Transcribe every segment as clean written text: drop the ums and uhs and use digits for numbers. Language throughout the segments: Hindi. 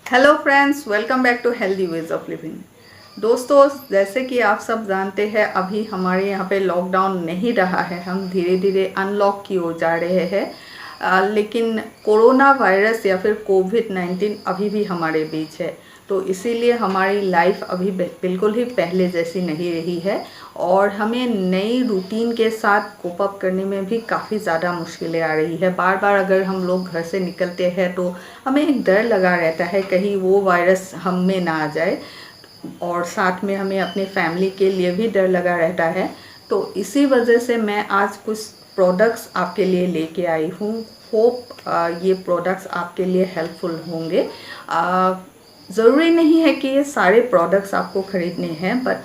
Hello friends, welcome back to healthy ways of living. दोस्तों, जैसे कि आप सब जानते हैं, अभी हमारे यहाँ पे लॉकडाउन नहीं रहा है। हम धीरे धीरे अनलॉक की ओर जा रहे हैं। लेकिन कोरोना वायरस या फिर कोविड-19 अभी भी हमारे बीच है। तो इसीलिए हमारी लाइफ अभी बिल्कुल ही पहले जैसी नहीं रही है और हमें नई रूटीन के साथ कोप अप करने में भी काफ़ी ज़्यादा मुश्किलें आ रही है। बार बार अगर हम लोग घर से निकलते हैं तो हमें एक डर लगा रहता है कहीं वो वायरस हम में ना आ जाए, और साथ में हमें अपने फैमिली के लिए भी डर लगा रहता है। तो इसी वजह से मैं आज कुछ प्रोडक्ट्स आपके लिए लेके आई हूँ। होप ये प्रोडक्ट्स आपके लिए हेल्पफुल होंगे। ज़रूरी नहीं है कि ये सारे प्रोडक्ट्स आपको ख़रीदने हैं, बट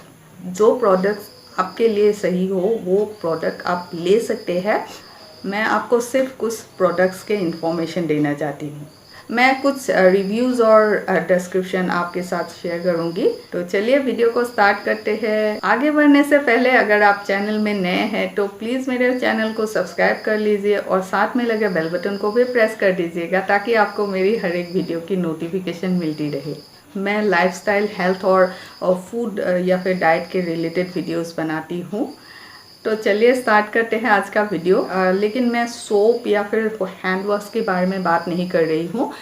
जो प्रोडक्ट्स आपके लिए सही हो वो प्रोडक्ट आप ले सकते हैं। मैं आपको सिर्फ कुछ प्रोडक्ट्स के इंफॉर्मेशन देना चाहती हूँ। मैं कुछ रिव्यूज़ और डिस्क्रिप्शन आपके साथ शेयर करूँगी। तो चलिए वीडियो को स्टार्ट करते हैं। आगे बढ़ने से पहले अगर आप चैनल में नए हैं तो प्लीज़ मेरे चैनल को सब्सक्राइब कर लीजिए और साथ में लगे बेल बटन को भी प्रेस कर दीजिएगा ताकि आपको मेरी हर एक वीडियो की नोटिफिकेशन मिलती रहे। मैं लाइफस्टाइल, हेल्थ और फूड या फिर डाइट के रिलेटेड वीडियोस बनाती हूँ। तो चलिए स्टार्ट करते हैं आज का वीडियो। लेकिन मैं सोप या फिर हैंड वॉश के बारे में बात नहीं कर रही हूँ।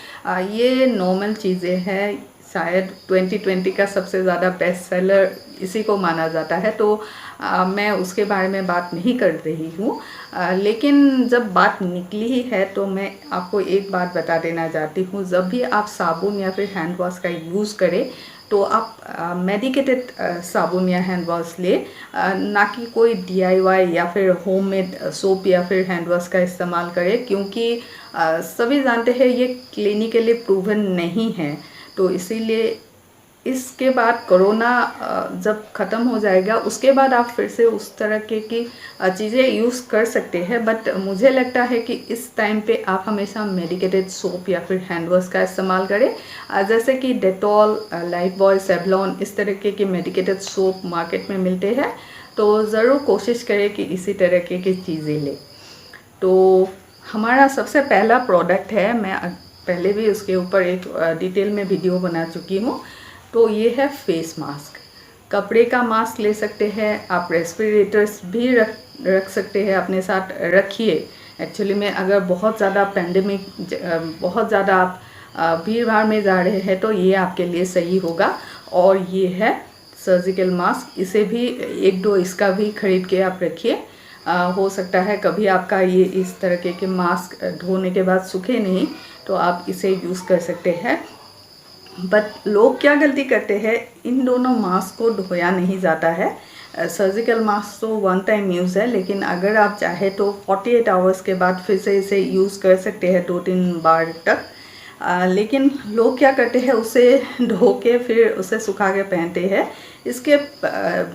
ये नॉर्मल चीज़ें हैं। शायद 2020 का सबसे ज़्यादा बेस्ट सेलर इसी को माना जाता है, तो मैं उसके बारे में बात नहीं कर रही हूँ। लेकिन जब बात निकली ही है तो मैं आपको एक बात बता देना चाहती हूँ। जब भी आप साबुन या फिर हैंड वॉश का यूज़ करें तो आप मेडिकेटेड साबुन या हैंड वॉश ले, ना कि कोई DIY या फिर होममेड सोप या फिर हैंड वॉश का इस्तेमाल करें, क्योंकि सभी जानते हैं ये क्लिनिकली प्रूवन नहीं है। तो इसीलिए इसके बाद कोरोना जब ख़त्म हो जाएगा उसके बाद आप फिर से उस तरह की चीज़ें यूज़ कर सकते हैं। बट मुझे लगता है कि इस टाइम पे आप हमेशा मेडिकेटेड सोप या फिर हैंड वॉश का इस्तेमाल करें। जैसे कि डेटॉल, लाइफबॉय, सेवलॉन, इस तरीके के मेडिकेटेड सोप मार्केट में मिलते हैं। तो ज़रूर कोशिश करें कि इसी तरीके की चीज़ें लें। तो हमारा सबसे पहला प्रोडक्ट है, मैं पहले भी उसके ऊपर एक डिटेल में वीडियो बना चुकी हूँ। तो ये है फेस मास्क। कपड़े का मास्क ले सकते हैं आप, रेस्पिरेटर्स भी रख सकते हैं अपने साथ, रखिए। एक्चुअली में अगर बहुत ज़्यादा पैंडेमिक, बहुत ज़्यादा आप भीड़ भाड़ में जा रहे हैं तो ये आपके लिए सही होगा। और ये है सर्जिकल मास्क, इसे भी एक दो इसका भी खरीद के आप रखिए। हो सकता है कभी आपका ये इस तरह के मास्क धोने के बाद सूखे नहीं, तो आप इसे यूज़ कर सकते हैं। बट लोग क्या गलती करते हैं, इन दोनों मास्क को धोया नहीं जाता है। सर्जिकल मास्क तो वन टाइम यूज़ है, लेकिन अगर आप चाहे तो 48 आवर्स के बाद फिर से इसे यूज़ कर सकते हैं 2-3 बार तक। लेकिन लोग क्या करते हैं, उसे धो के फिर उसे सुखा के पहनते हैं। इसके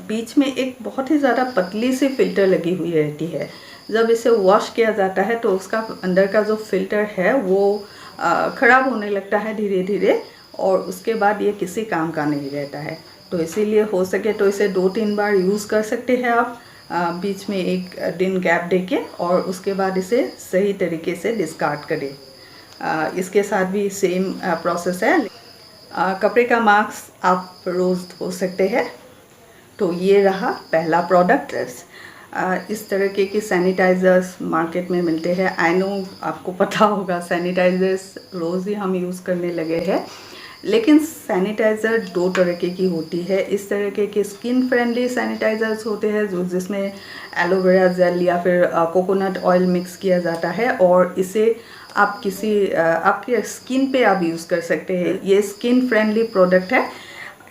बीच में एक बहुत ही ज़्यादा पतली सी फ़िल्टर लगी हुई रहती है। जब इसे वॉश किया जाता है तो उसका अंदर का जो फ़िल्टर है वो ख़राब होने लगता है धीरे धीरे, और उसके बाद ये किसी काम का नहीं रहता है। तो इसीलिए हो सके तो इसे 2-3 बार यूज़ कर सकते हैं आप, बीच में एक दिन गैप देके, और उसके बाद इसे सही तरीके से डिस्कार्ड करें। इसके साथ भी सेम प्रोसेस है। कपड़े का मास्क आप रोज़ धो सकते हैं। तो ये रहा पहला प्रोडक्ट। इस तरीके के सैनिटाइज़र्स मार्केट में मिलते हैं। आई नो आपको पता होगा, सैनिटाइज़र्स रोज़ ही हम यूज़ करने लगे हैं। लेकिन सैनिटाइज़र दो तरीके की होती है। इस तरीके के स्किन फ्रेंडली सैनिटाइज़र्स होते हैं जो जिसमें एलोवेरा जेल या फिर कोकोनट ऑयल मिक्स किया जाता है, और इसे आप किसी आपके स्किन पे आप यूज़ कर सकते हैं। ये स्किन फ्रेंडली प्रोडक्ट है।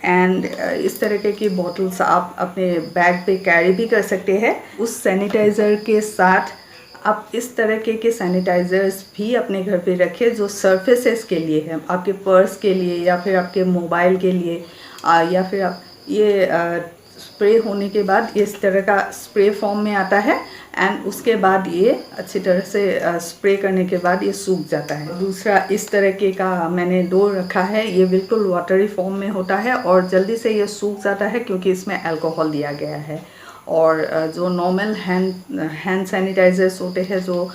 एंड इस तरीके की बॉटल्स आप अपने बैग पे कैरी भी कर सकते हैं। उस सैनिटाइज़र के साथ आप इस तरीके के सैनिटाइज़र्स भी अपने घर पे रखें जो सरफेसेस के लिए है, आपके पर्स के लिए या फिर आपके मोबाइल के लिए, या फिर आप ये स्प्रे होने के बाद इस तरह का स्प्रे फॉर्म में आता है, एंड उसके बाद ये अच्छी तरह से स्प्रे करने के बाद ये सूख जाता है। दूसरा इस तरीके का मैंने दो रखा है। ये बिल्कुल वाटरी फॉर्म में होता है और जल्दी से ये सूख जाता है क्योंकि इसमें अल्कोहल दिया गया है। और जो नॉर्मल हैंड सैनिटाइज़र्स होते हैं, जो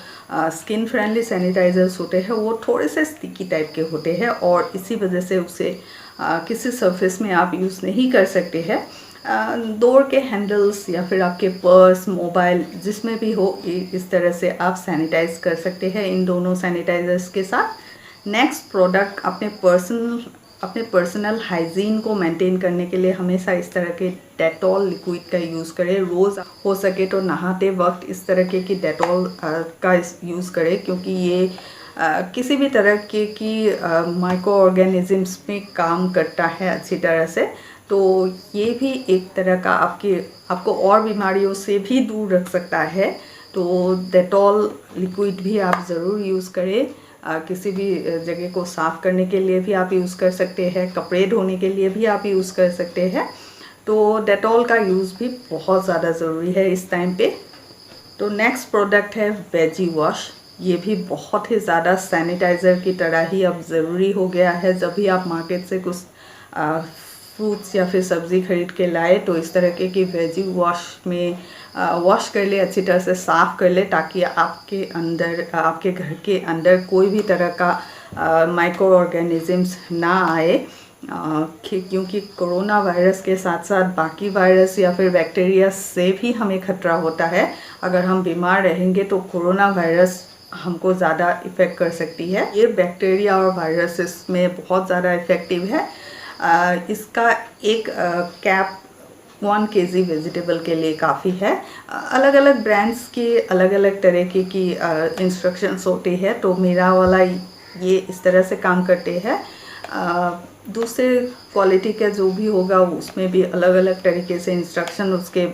स्किन फ्रेंडली सैनिटाइज़र्स होते हैं, वो थोड़े से स्टिकी टाइप के होते हैं और इसी वजह से उसे किसी सरफेस में आप यूज़ नहीं कर सकते हैं। डोर के हैंडल्स या फिर आपके पर्स, मोबाइल, जिसमें भी हो, इस तरह से आप सैनिटाइज़ कर सकते हैं इन दोनों सैनिटाइज़र्स के साथ। नेक्स्ट प्रोडक्ट, अपने पर्सनल हाइजीन को मेंटेन करने के लिए हमेशा इस तरह के डेटॉल लिक्विड का यूज़ करें। रोज़ हो सके तो नहाते वक्त इस तरह के डेटॉल का यूज़ करें, क्योंकि ये किसी भी तरह की माइक्रो ऑर्गेनिजम्स में काम करता है अच्छी तरह से। तो ये भी एक तरह का आपको और बीमारियों से भी दूर रख सकता है। तो डेटॉल लिक्विड भी आप ज़रूर यूज़ करें। किसी भी जगह को साफ़ करने के लिए भी आप यूज़ कर सकते हैं, कपड़े धोने के लिए भी आप यूज़ कर सकते हैं। तो डेटॉल का यूज़ भी बहुत ज़्यादा ज़रूरी है इस टाइम पे। तो नेक्स्ट प्रोडक्ट है वेजी वॉश। ये भी बहुत ही ज़्यादा सैनिटाइज़र की तरह ही अब ज़रूरी हो गया है। जब भी आप मार्केट से कुछ फ्रूट्स या फिर सब्ज़ी खरीद के लाए तो इस तरह के कि वेजी वॉश में वॉश कर ले, अच्छी तरह से साफ़ कर ले, ताकि आपके घर के अंदर कोई भी तरह का माइक्रो ऑर्गेनिजम्स ना आए। क्योंकि कोरोना वायरस के साथ साथ बाकी वायरस या फिर बैक्टीरिया से भी हमें खतरा होता है। अगर हम बीमार रहेंगे तो कोरोना वायरस हमको ज़्यादा इफ़ेक्ट कर सकती है। ये बैक्टीरिया और वायरस इसमें बहुत ज़्यादा इफ़ेक्टिव है। इसका एक कैप 1 kg वेजिटेबल के लिए काफ़ी है। अलग अलग ब्रांड्स की अलग अलग तरह की इंस्ट्रक्शंस होती है। तो मेरा वाला ये इस तरह से काम करते हैं। दूसरे क्वालिटी का जो भी होगा उसमें भी अलग अलग तरीके से इंस्ट्रक्शन उसके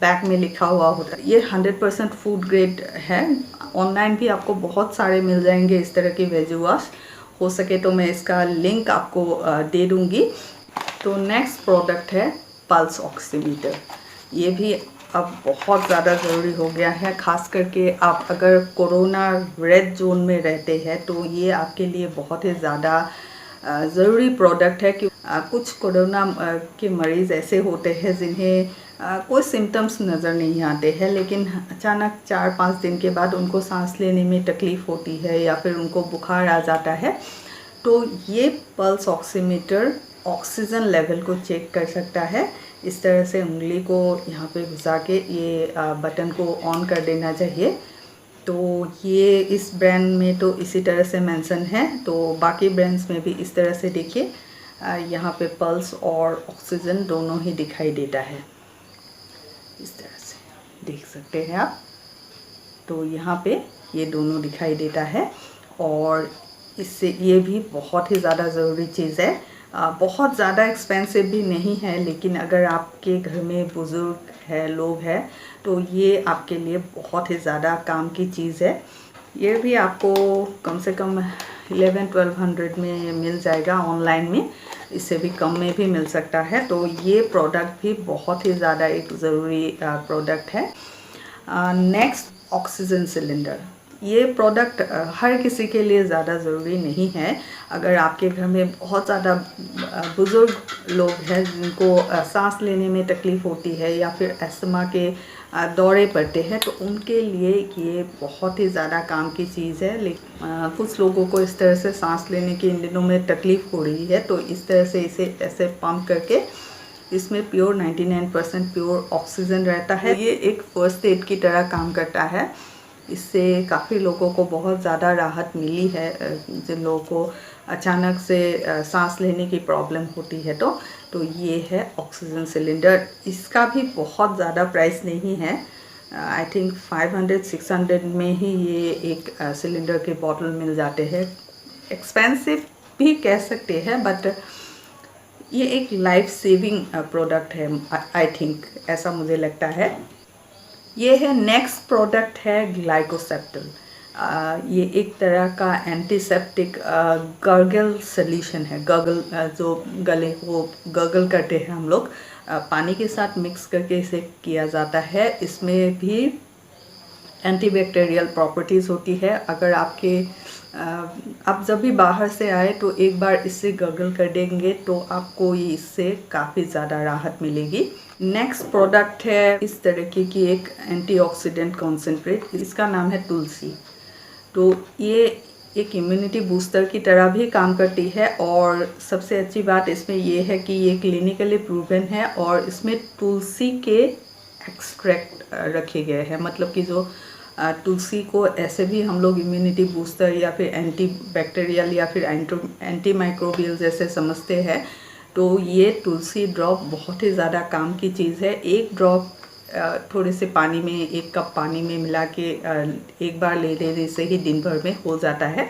बैक में लिखा हुआ होता है। ये 100% फूड ग्रेड है। ऑनलाइन भी आपको बहुत सारे मिल जाएंगे इस तरह की वेजी वॉश। हो सके तो मैं इसका लिंक आपको दे दूँगी। तो नेक्स्ट प्रोडक्ट है पल्स ऑक्सीमीटर। ये भी अब बहुत ज़्यादा ज़रूरी हो गया है, ख़ास करके आप अगर कोरोना रेड जोन में रहते हैं तो ये आपके लिए बहुत ही ज़्यादा ज़रूरी प्रोडक्ट है। कि कुछ कोरोना के मरीज़ ऐसे होते हैं जिन्हें कोई सिम्टम्स नज़र नहीं आते हैं, लेकिन अचानक 4-5 दिन के बाद उनको सांस लेने में तकलीफ़ होती है या फिर उनको बुखार आ जाता है। तो ये पल्स ऑक्सीमीटर ऑक्सीजन लेवल को चेक कर सकता है। इस तरह से उंगली को यहाँ पे घुसा के ये बटन को ऑन कर देना चाहिए। तो ये इस ब्रांड में तो इसी तरह से मेंशन है। तो बाकी ब्रांड्स में भी इस तरह से देखिए, यहाँ पे पल्स और ऑक्सीजन दोनों ही दिखाई देता है। इस तरह से देख सकते हैं आप। तो यहाँ पे ये दोनों दिखाई देता है और इससे ये भी बहुत ही ज़्यादा ज़रूरी चीज़ है। बहुत ज़्यादा एक्सपेंसिव भी नहीं है, लेकिन अगर आपके घर में बुज़ुर्ग है, लोग हैं, तो ये आपके लिए बहुत ही ज़्यादा काम की चीज़ है। ये भी आपको कम से कम 1100-1200 में मिल जाएगा ऑनलाइन में, इससे भी कम में भी मिल सकता है। तो ये प्रोडक्ट भी बहुत ही ज़्यादा एक ज़रूरी प्रोडक्ट है। Next oxygen cylinder. ये प्रोडक्ट हर किसी के लिए ज़्यादा ज़रूरी नहीं है। अगर आपके घर में बहुत ज़्यादा बुज़ुर्ग लोग हैं जिनको सांस लेने में तकलीफ़ होती है या फिर अस्थमा के दौरे पड़ते हैं, तो उनके लिए ये बहुत ही ज़्यादा काम की चीज़ है। लेकिन कुछ लोगों को इस तरह से सांस लेने के इन दिनों में तकलीफ़ हो रही है, तो इस तरह से इसे ऐसे पंप करके इसमें प्योर 99% प्योर ऑक्सीजन रहता है। ये एक फर्स्ट एड की तरह काम करता है। इससे काफ़ी लोगों को बहुत ज़्यादा राहत मिली है। जिन लोगों को अचानक से सांस लेने की प्रॉब्लम होती है तो ये है ऑक्सीजन सिलेंडर। इसका भी बहुत ज़्यादा प्राइस नहीं है। आई थिंक 500-600 में ही ये एक सिलेंडर के बॉटल मिल जाते हैं। एक्सपेंसिव भी कह सकते हैं, बट ये एक लाइफ सेविंग प्रोडक्ट है, आई थिंक, ऐसा मुझे लगता है। ये है नेक्स्ट प्रोडक्ट है ग्लाइकोसेप्टल। ये एक तरह का एंटीसेप्टिक गर्गल सॉल्यूशन है। गर्गल जो गले को गर्गल करते हैं हम लोग, पानी के साथ मिक्स करके इसे किया जाता है। इसमें भी एंटीबैक्टीरियल प्रॉपर्टीज़ होती है। अगर आप जब भी बाहर से आए तो एक बार इससे गर्गल कर देंगे तो आपको इससे काफ़ी ज़्यादा राहत मिलेगी। नेक्स्ट प्रोडक्ट है इस तरीके की एक एंटीऑक्सीडेंट कॉन्सेंट्रेट, इसका नाम है तुलसी। तो ये एक इम्यूनिटी बूस्टर की तरह भी काम करती है और सबसे अच्छी बात इसमें ये है कि ये क्लिनिकली प्रूवन है और इसमें तुलसी के एक्सट्रैक्ट रखे गए हैं। मतलब कि जो तुलसी को ऐसे भी हम लोग इम्यूनिटी बूस्टर या फिर एंटी बैक्टीरियल या फिर एंटी माइक्रोबियल जैसे समझते हैं, तो ये तुलसी ड्रॉप बहुत ही ज़्यादा काम की चीज़ है। एक ड्रॉप थोड़े से पानी में, 1 कप पानी में मिला के एक बार ले लेने से ही दिन भर में हो जाता है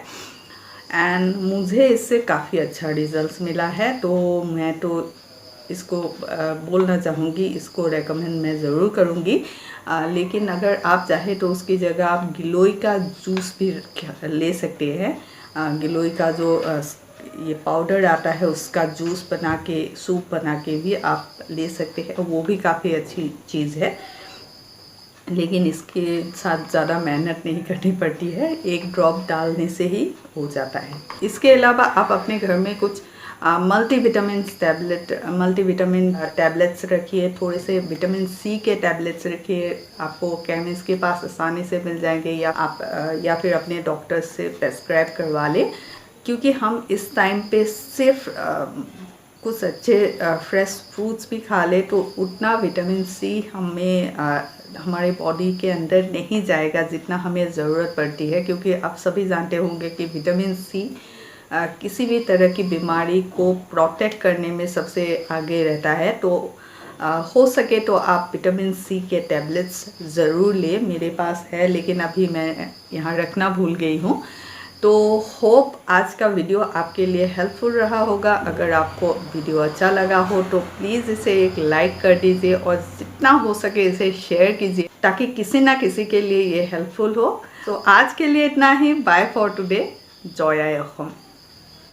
एंड मुझे इससे काफ़ी अच्छा रिजल्ट्स मिला है। तो मैं तो इसको बोलना चाहूँगी, इसको रेकमेंड मैं ज़रूर करूँगी। लेकिन अगर आप चाहें तो उसकी जगह आप गिलोय का जूस भी ले सकते हैं। गिलोय का जो ये पाउडर आता है उसका जूस बना के, सूप बना के भी आप ले सकते हैं, वो भी काफ़ी अच्छी चीज़ है। लेकिन इसके साथ ज़्यादा मेहनत नहीं करनी पड़ती है, 1 ड्रॉप डालने से ही हो जाता है। इसके अलावा आप अपने घर में कुछ मल्टीविटामिन टैबलेट्स रखिए, थोड़े से विटामिन सी के टैबलेट्स रखिए। आपको केमिस्ट के पास आसानी से मिल जाएंगे या फिर अपने डॉक्टर से प्रेस्क्राइब करवा लें, क्योंकि हम इस टाइम पे सिर्फ कुछ अच्छे फ्रेश फ्रूट्स भी खा ले तो उतना विटामिन सी हमें हमारे बॉडी के अंदर नहीं जाएगा जितना हमें ज़रूरत पड़ती है। क्योंकि आप सभी जानते होंगे कि विटामिन सी किसी भी तरह की बीमारी को प्रोटेक्ट करने में सबसे आगे रहता है। तो हो सके तो आप विटामिन सी के टैबलेट्स ज़रूर लें। मेरे पास है लेकिन अभी मैं यहाँ रखना भूल गई हूँ। तो होप आज का वीडियो आपके लिए हेल्पफुल रहा होगा। अगर आपको वीडियो अच्छा लगा हो तो प्लीज़ इसे एक लाइक कर दीजिए और जितना हो सके इसे शेयर कीजिए ताकि किसी ना किसी के लिए ये हेल्पफुल हो। तो आज के लिए इतना ही। Bye for today. जॉय आई होम।